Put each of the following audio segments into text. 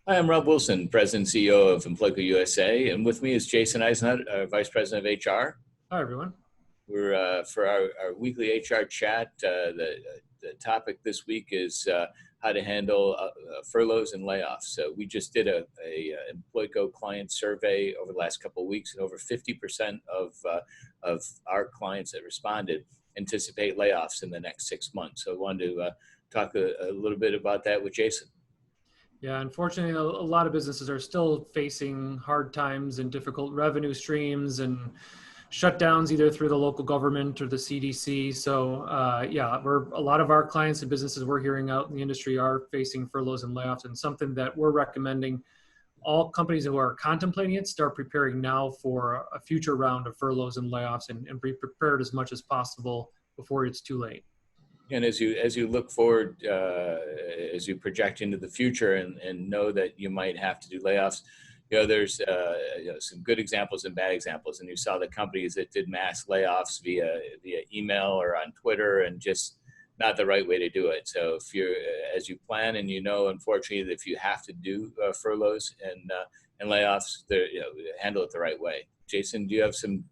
Hi, I'm Rob Wilson, President and CEO of Employco USA, and with me is Jason Eisenhut, our Vice President of HR. Hi, everyone. We're for our weekly HR chat. The topic this week is how to handle furloughs and layoffs. So we just did a Employco client survey over the last couple of weeks, and over 50% of our clients that responded anticipate layoffs in the next 6 months. So I wanted to talk a little bit about that with Jason. Yeah, unfortunately, a lot of businesses are still facing hard times and difficult revenue streams and shutdowns either through the local government or the CDC. So yeah, a lot of our clients and businesses we're hearing out in the industry are facing furloughs and layoffs, and something that we're recommending all companies who are contemplating it start preparing now for a future round of furloughs and layoffs, and be prepared as much as possible before it's too late. And as you look forward, as you project into the future and know that you might have to do layoffs, there's some good examples and bad examples. And you saw the companies that did mass layoffs via email or on Twitter, and just not the right way to do it. So if as you plan, and unfortunately, that if you have to do furloughs and layoffs, handle it the right way. Jason, do you have some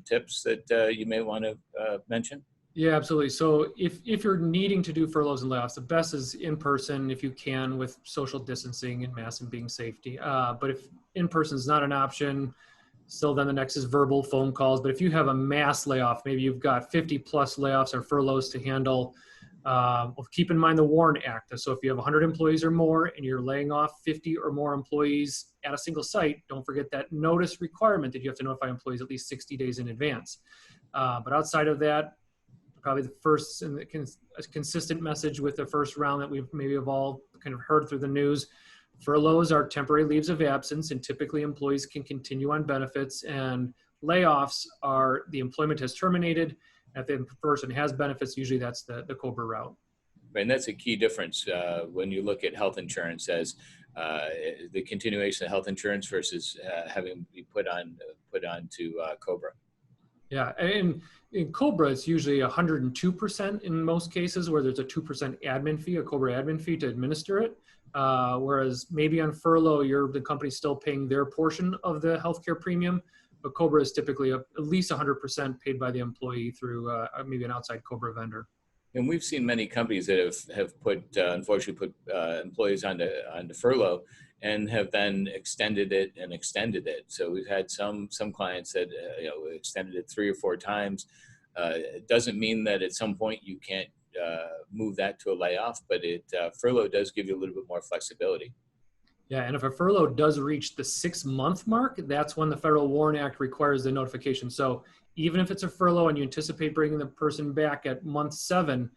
tips that you may want to mention? Yeah, absolutely. So if you're needing to do furloughs and layoffs, the best is in person if you can, with social distancing and mask and being safety. But if in person is not an option, still then the next is verbal phone calls. But if you have a mass layoff, maybe you've got 50 plus layoffs or furloughs to handle, keep in mind the WARN Act. So if you have 100 employees or more and you're laying off 50 or more employees at a single site, don't forget that notice requirement that you have to notify employees at least 60 days in advance. But outside of that, probably the first and a consistent message with the first round that we've maybe have all kind of heard through the news. Furloughs are temporary leaves of absence, and typically employees can continue on benefits, and layoffs are the employment has terminated. If the person has benefits, usually that's the COBRA route. And that's a key difference when you look at health insurance as the continuation of health insurance versus having to be put on to COBRA. Yeah, and in COBRA, it's usually 102% in most cases, where there's a 2% admin fee, a COBRA admin fee to administer it. Whereas maybe on furlough, the company's still paying their portion of the healthcare premium, but COBRA is typically at least 100% paid by the employee through maybe an outside COBRA vendor. And we've seen many companies that have unfortunately put employees onto furlough, and have then extended it. So we've had some clients that extended it 3 or 4 times. It doesn't mean that at some point you can't move that to a layoff, but furlough does give you a little bit more flexibility. Yeah, and if a furlough does reach the 6-month mark, that's when the Federal WARN Act requires the notification. So even if it's a furlough and you anticipate bringing the person back at month 7,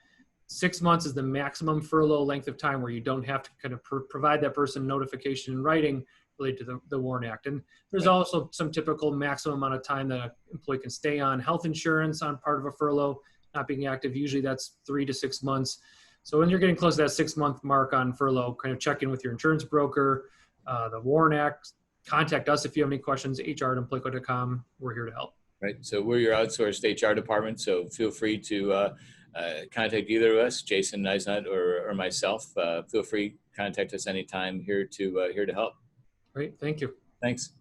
6 months is the maximum furlough length of time where you don't have to kind of provide that person notification in writing related to the WARN Act. And there's also some typical maximum amount of time that an employee can stay on health insurance on part of a furlough, not being active. Usually that's 3 to 6 months. So when you're getting close to that 6-month mark on furlough, kind of check in with your insurance broker, the WARN Act. Contact us if you have any questions, hr@employco.com. We're here to help. Right. So we're your outsourced HR department. So feel free to contact either of us, Jason Eisenhut or myself. Feel free to contact us anytime. Here to help. Great. Thank you. Thanks.